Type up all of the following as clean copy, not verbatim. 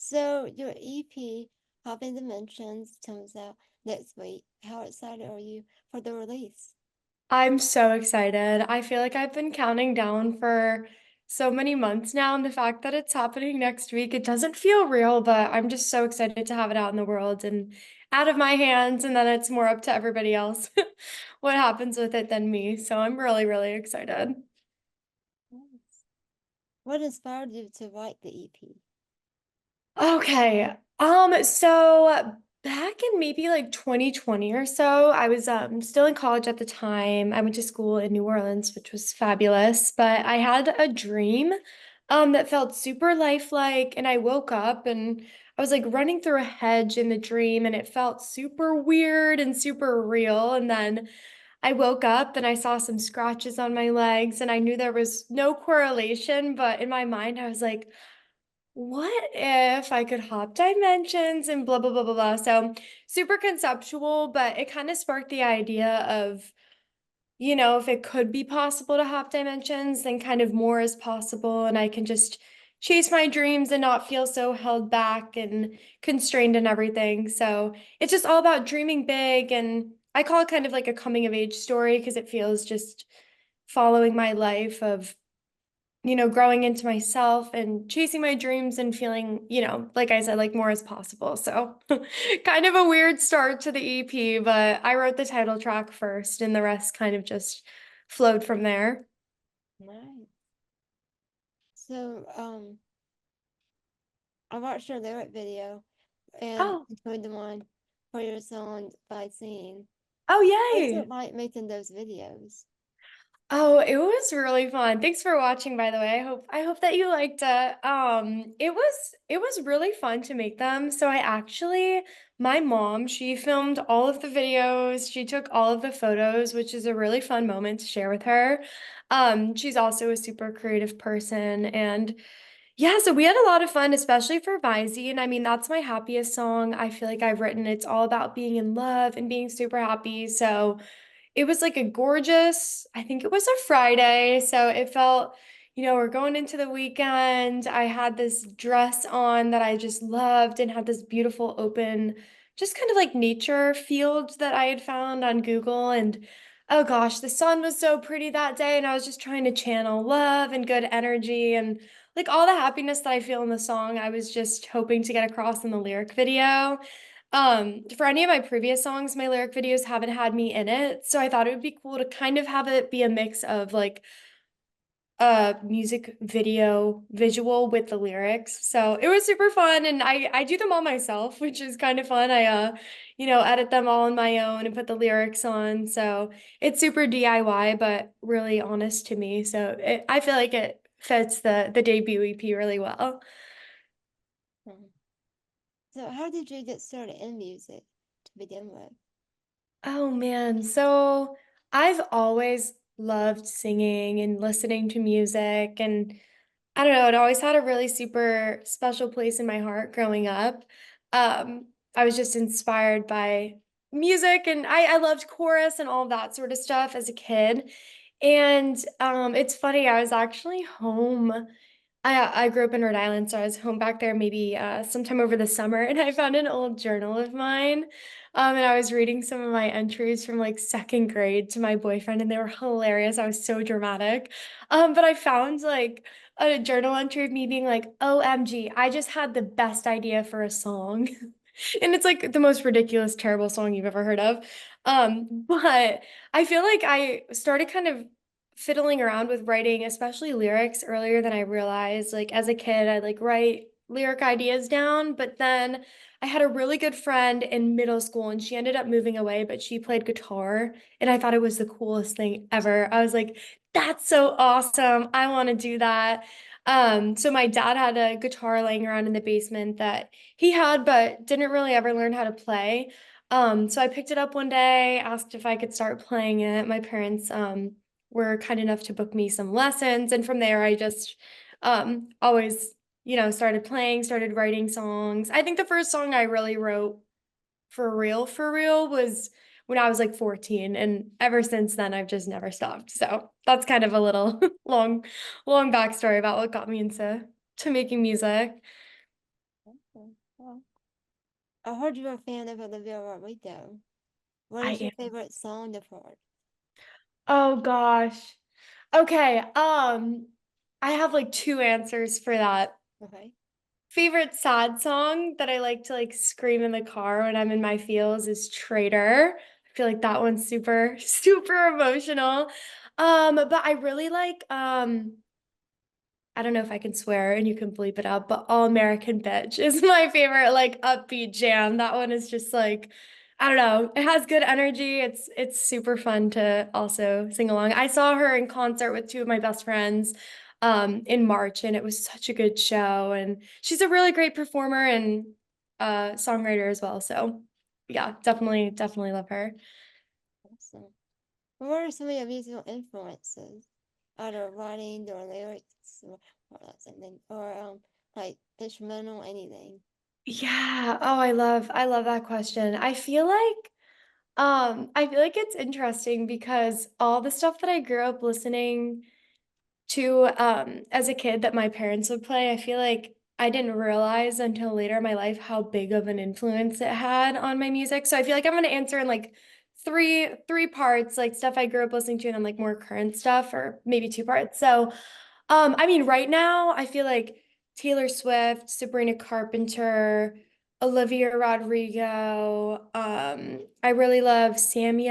So your EP, Hopping Dimensions, comes out next week. How excited are you for the release? I'm so excited. I feel like I've been counting down for so many months now, and the fact that it's happening next week, it doesn't feel real, but I'm just so excited to have it out in the world and out of my hands, and then it's more up to everybody else what happens with it than me. So I'm really, really excited. Nice. What inspired you to write the EP? Okay. So back in maybe like 2020 or so, I was still in college at the time. I went to school in New Orleans, which was fabulous, but I had a dream that felt super lifelike, and I woke up and I was like running through a hedge in the dream, and it felt super weird and super real. And then I woke up and I saw some scratches on my legs, and I knew there was no correlation, but in my mind I was like, what if I could hop dimensions and blah, blah, blah, blah, blah. So super conceptual, but it kind of sparked the idea of, if it could be possible to hop dimensions, then kind of more is possible. And I can just chase my dreams and not feel so held back and constrained and everything. So it's just all about dreaming big. And I call it kind of like a coming of age story because it feels just following my life of growing into myself and chasing my dreams and feeling, like I said, like more as possible. So kind of a weird start to the EP, but I wrote the title track first and the rest kind of just flowed from there. Nice. So, I watched your lyric video and Oh, enjoyed the one for your song by singing. oh, What's it yay. like making those videos? Oh, it was really fun. Thanks for watching, by the way. I hope that you liked it. It was really fun to make them. So I actually my mom, she filmed all of the videos. She took all of the photos, which is a really fun moment to share with her. She's also a super creative person, and yeah, so we had a lot of fun, especially for Visey. And I mean, that's my happiest song I feel like I've written. It's all about being in love and being super happy. So it was like a gorgeous, I think it was a Friday. So it felt, we're going into the weekend. I had this dress on that I just loved and had this beautiful open, just kind of like nature field that I had found on Google. And oh gosh, the sun was so pretty that day. And I was just trying to channel love and good energy and like all the happiness that I feel in the song. I was just hoping to get across in the lyric video. For any of my previous songs, my lyric videos haven't had me in it, so I thought it would be cool to kind of have it be a mix of like a music video visual with the lyrics. So it was super fun, and I do them all myself, which is kind of fun. I edit them all on my own and put the lyrics on. So it's super DIY, but really honest to me. So I feel like it fits the debut EP really well. Mhm. So, how did you get started in music to begin with? Oh man, so I've always loved singing and listening to music, and I don't know, it always had a really super special place in my heart growing up. I was just inspired by music, and I loved chorus and all of that sort of stuff as a kid. And it's funny, I was actually home. I grew up in Rhode Island, so I was home back there maybe sometime over the summer, and I found an old journal of mine. And I was reading some of my entries from like second grade to my boyfriend, and they were hilarious. I was so dramatic. But I found like a journal entry of me being like, OMG, I just had the best idea for a song. And it's like the most ridiculous, terrible song you've ever heard of. But I feel like I started kind of fiddling around with writing, especially lyrics, earlier than I realized. Like as a kid, I'd like write lyric ideas down, but then I had a really good friend in middle school and she ended up moving away, but she played guitar and I thought it was the coolest thing ever. I was like, that's so awesome. I want to do that. So my dad had a guitar laying around in the basement that he had, but didn't really ever learn how to play. So I picked it up one day, asked if I could start playing it. My parents, were kind enough to book me some lessons. And from there, I just always, started playing, started writing songs. I think the first song I really wrote for real was when I was like 14. And ever since then, I've just never stopped. So that's kind of a little long backstory about what got me into making music. I heard you're a fan of Olivia Rodrigo. What is I your am. favorite song of hers? Oh gosh. Okay, I have like two answers for that. Okay. Favorite sad song that I like to like scream in the car when I'm in my feels is Traitor. I feel like that one's super, super emotional. But I really like I don't know if I can swear and you can bleep it out, but All American Bitch is my favorite like upbeat jam. That one is just like I don't know. It has good energy. It's super fun to also sing along. I saw her in concert with two of my best friends in March and it was such a good show and she's a really great performer and songwriter as well. So yeah, definitely love her. Awesome. What are some of your musical influences? Either writing or lyrics or not something or like instrumental anything. Yeah. Oh, I love that question. I feel like it's interesting because all the stuff that I grew up listening to as a kid that my parents would play, I feel like I didn't realize until later in my life how big of an influence it had on my music. So I feel like I'm gonna answer in like three parts, like stuff I grew up listening to and then like more current stuff, or maybe two parts. So I mean, right now, I feel like Taylor Swift, Sabrina Carpenter, Olivia Rodrigo. I really love Samia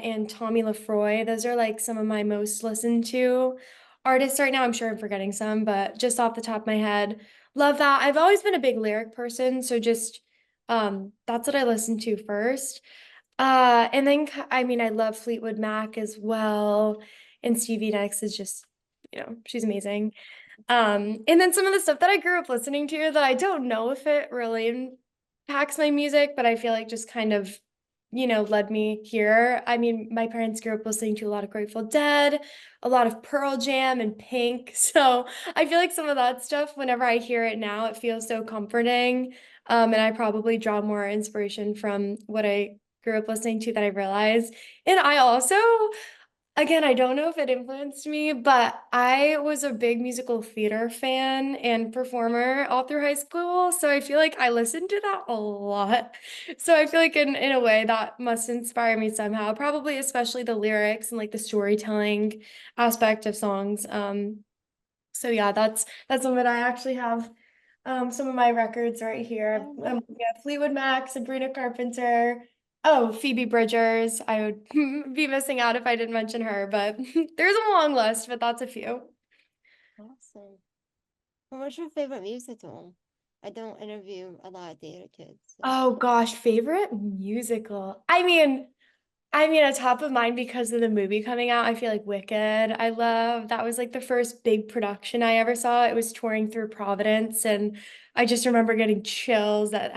and Tommy LaFroy. Those are like some of my most listened to artists right now. I'm sure I'm forgetting some, but just off the top of my head, love that. I've always been a big lyric person, so just that's what I listen to first. And then I mean, I love Fleetwood Mac as well, and Stevie Nicks is just, she's amazing. And then some of the stuff that I grew up listening to that I don't know if it really impacts my music, but I feel like just kind of, led me here. I mean, my parents grew up listening to a lot of Grateful Dead, a lot of Pearl Jam and Pink. So I feel like some of that stuff, whenever I hear it now, it feels so comforting. And I probably draw more inspiration from what I grew up listening to that I realized. And I also again, I don't know if it influenced me, but I was a big musical theater fan and performer all through high school. So I feel like I listened to that a lot. So I feel like in a way that must inspire me somehow, probably especially the lyrics and like the storytelling aspect of songs. So yeah, that's something I actually have some of my records right here. Oh, nice. Yeah, Fleetwood Mac, Sabrina Carpenter. Oh, Phoebe Bridgers. I would be missing out if I didn't mention her, but there's a long list, but that's a few. Awesome. Well, what's your favorite musical? I don't interview a lot of theater kids, so. Oh gosh, favorite musical. I mean, on top of mind because of the movie coming out, I feel like Wicked. I love that was like the first big production I ever saw. It was touring through Providence, and I just remember getting chills at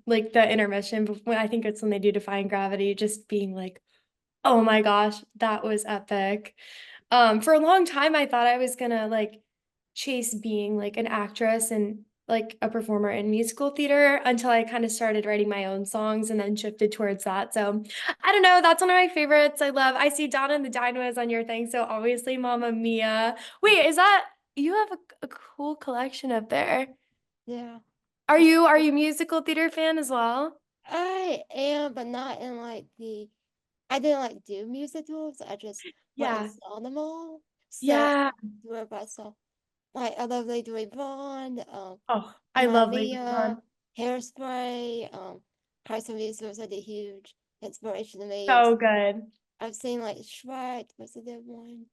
like the intermission when I think it's when they do Defying Gravity, just being like, oh my gosh, that was epic. For a long time, I thought I was gonna like chase being like an actress and like a performer in musical theater until I kind of started writing my own songs and then shifted towards that. So I don't know, that's one of my favorites. I see Donna and the Dynamos on your thing, so obviously Mamma Mia. Wait, is that you have a cool collection up there? Yeah. Are It's, you a musical theater fan as well? I am, but not in like the. I didn't like do musicals. I just went and Yeah. saw them all. So Yeah. wherever I saw, like I love Lady Ray Bond, Oh, I Mamma love Lady Mia, Gaga. Hairspray, Christ musicals had a huge inspiration to me. So good. I've seen like Shrek. What's the good one?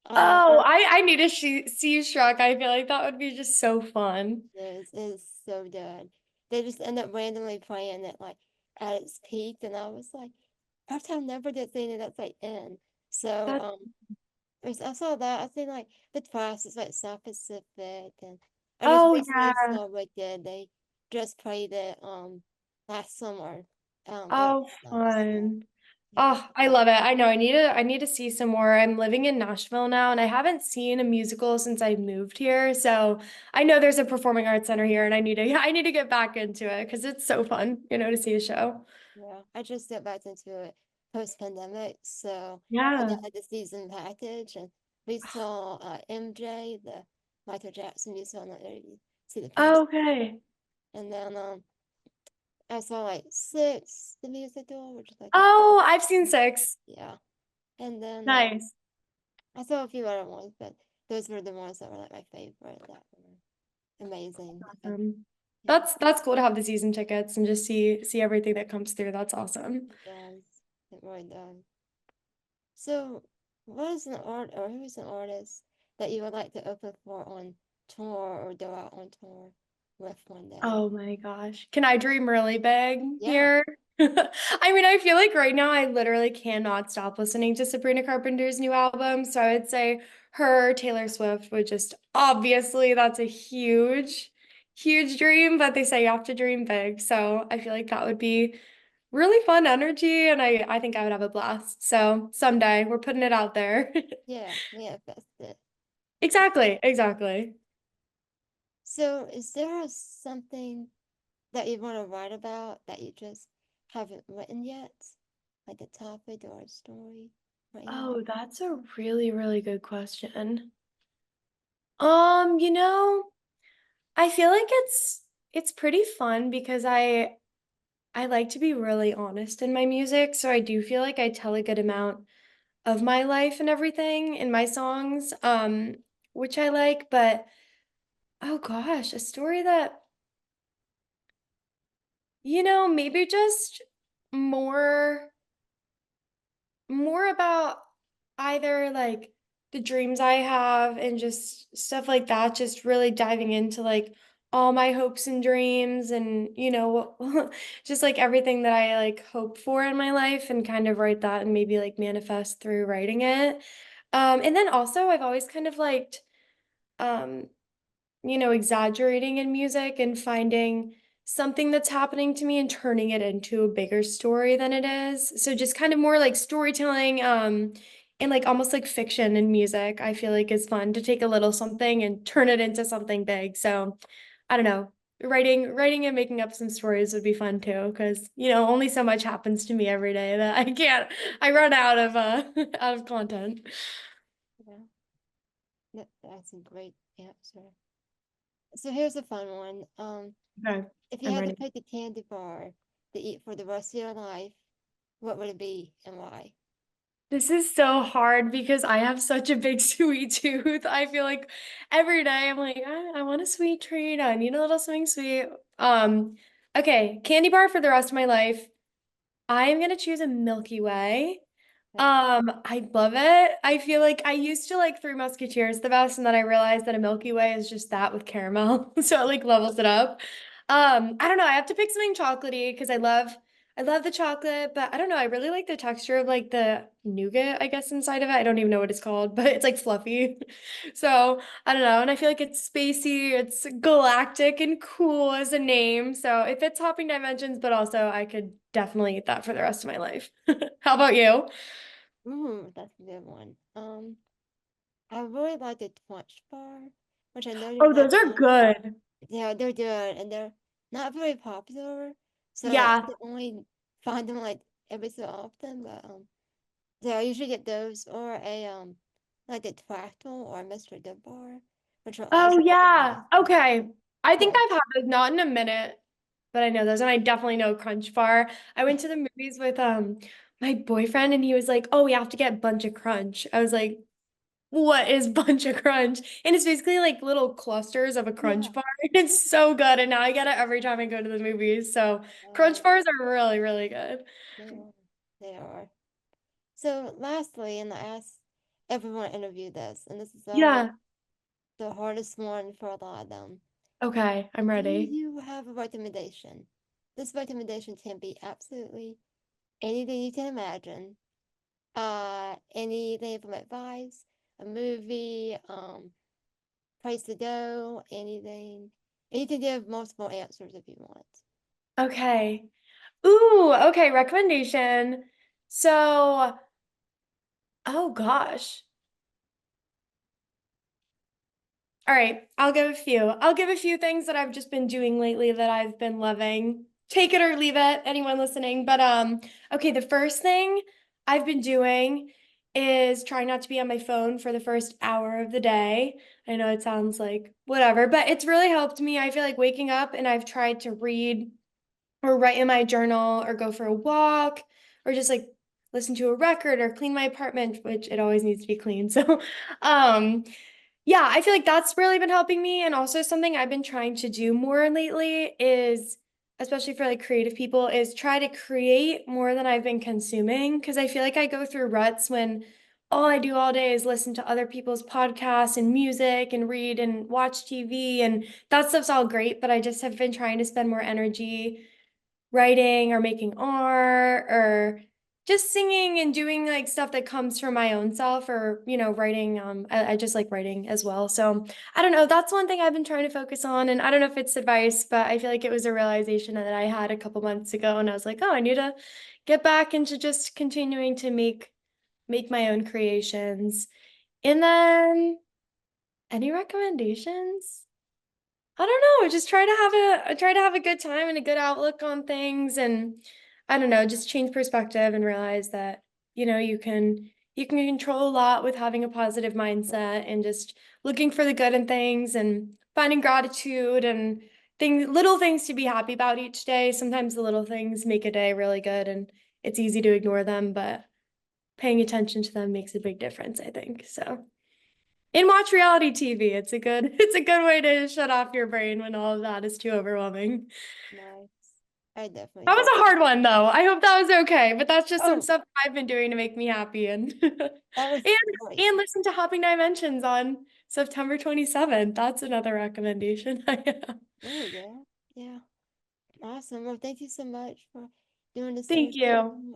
Um, Oh, I need to see Shrek. I feel like that would be just so fun. is so good. They just end up randomly playing it like at its peak, and I was like, I've never did think that's like in. So That I saw that. I think like the classes like South Pacific, and I just oh recently yeah. saw Wicked. They just played it last summer there Oh, now. So fun. yeah, Oh, I love it. I know I need to see some more. I'm living in Nashville now and I haven't seen a musical since I moved here. So I know there's a performing arts center here and I need to I need to get back into it because it's so fun, to see a show. yeah. I just stepped back into it post pandemic, so and I Yeah. had the season package, and we saw MJ, the Michael Jackson musical. I don't know if you see the post, Okay. and then I saw like Six, the musical, which is like a Oh, I've seen 6. yeah. And then Nice. I saw a few other ones, but those were the ones that were like my favorite. That were amazing. Yeah, That's cool to have the season tickets and just see everything that comes through. That's awesome. it does. It really does. So, what is an art or who is an artist that you would like to open for on tour or go out on tour with one day? Oh my gosh. Can I dream really big Yeah, here? I mean, I feel like right now I literally cannot stop listening to Sabrina Carpenter's new album. So I would say her, Taylor Swift would just obviously that's a huge, huge dream, but they say you have to dream big. So I feel like that would be really fun energy and I think I would have a blast. So someday we're putting it out there. yeah, manifest it. Exactly, exactly. So, is there something that you want to write about that you just haven't written yet? Like a topic or a story or anything? Oh, that's a really, really good question. You know, I feel like it's pretty fun because I like to be really honest in my music, so I do feel like I tell a good amount of my life and everything in my songs, which I like, but oh gosh, a story that, maybe just more more about either like the dreams I have and just stuff like that, just really diving into like all my hopes and dreams and just like everything that I like hope for in my life and kind of write that and maybe like manifest through writing it. And then also I've always kind of liked um exaggerating in music and finding something that's happening to me and turning it into a bigger story than it is. So just kind of more like storytelling, and like almost like fiction in music, I feel like is fun to take a little something and turn it into something big. So I don't know. Writing and making up some stories would be fun too, because only so much happens to me every day that I run out of out of content. Yeah, that's a great answer. So here's a fun one. Okay, If you I'm had to ready. pick a candy bar to eat for the rest of your life, what would it be and why? This is so hard because I have such a big sweet tooth. I feel like every day I'm like, I want a sweet treat. I need a little something sweet. Um, okay, candy bar for the rest of my life. I am gonna choose a Milky Way. Okay. I love it. I feel like I used to like Three Musketeers the best, and then I realized that a Milky Way is just that with caramel. So it like levels it up. I don't know. I have to pick something chocolatey because I love the chocolate, but I don't know. I really like the texture of like the nougat, I guess, inside of it. I don't even know what it's called, but it's like fluffy. So I don't know. And I feel like it's spacey, it's galactic and cool as a name. So it fits hopping dimensions, but also I could definitely eat that for the rest of my life. How about you? That's a good one. I really like the Twunch bar, which I know you Oh, have those are some. good. Yeah, they're good and they're not very popular, so I Yeah. can only find them like every so often. But yeah, I usually get those or a like a Fractal or a Mr. Good bar, which are Oh, also yeah. delicious. Okay. I think Yeah, I've had those, not in a minute, but I know those, and I definitely know Crunch Bar. I went to the movies with my boyfriend, and he was like, "Oh, we have to get Bunch of Crunch." I was like, "What is Bunch of Crunch?" And it's basically like little clusters of a yeah, Crunch Bar. It's so good, and now I get it every time I go to the movies. So uh, Crunch Bars are really, really good. they are. They are. So lastly, and I asked everyone to interview this, and this is always Yeah. the hardest one for a lot of them. Okay, I'm Do ready. you have a recommendation? This recommendation can be absolutely anything you can imagine. Anything from advice, a movie, place to go, anything. And you can give multiple answers if you want. Okay. Ooh, okay, recommendation. So, oh gosh. All right, I'll give a few. I'll give a few things that I've just been doing lately that I've been loving. Take it or leave it, anyone listening. But okay, the first thing I've been doing is trying not to be on my phone for the first hour of the day. I know it sounds like whatever, but it's really helped me. I feel like waking up and I've tried to read or write in my journal or go for a walk or just like listen to a record or clean my apartment, which it always needs to be clean. So, um, yeah, I feel like that's really been helping me. And also something I've been trying to do more lately is, especially for like creative people, is try to create more than I've been consuming. Cause I feel like I go through ruts when all I do all day is listen to other people's podcasts and music and read and watch TV. And that stuff's all great, but I just have been trying to spend more energy writing or making art or just singing and doing like stuff that comes from my own self or writing. I just like writing as well, so I don't know, that's one thing I've been trying to focus on. And I don't know if it's advice, but I feel like it was a realization that I had a couple months ago, and I was like, oh, I need to get back into just continuing to make my own creations. And then any recommendations? I don't know, just try to have a good time and a good outlook on things, and I don't know, just change perspective and realize that, you can control a lot with having a positive mindset and just looking for the good in things and finding gratitude and little things to be happy about each day. Sometimes the little things make a day really good and it's easy to ignore them, but paying attention to them makes a big difference, I think. So and watch reality TV. It's a good way to shut off your brain when all of that is too overwhelming. Nice. I definitely That was do. a hard one though. I hope that was okay, but that's just some Oh, stuff I've been doing to make me happy and that was great. and listen to Hopping Dimensions on September 27th. That's another recommendation. Oh, yeah. Yeah. Awesome. Well, thank you so much for doing this Thank interview. you.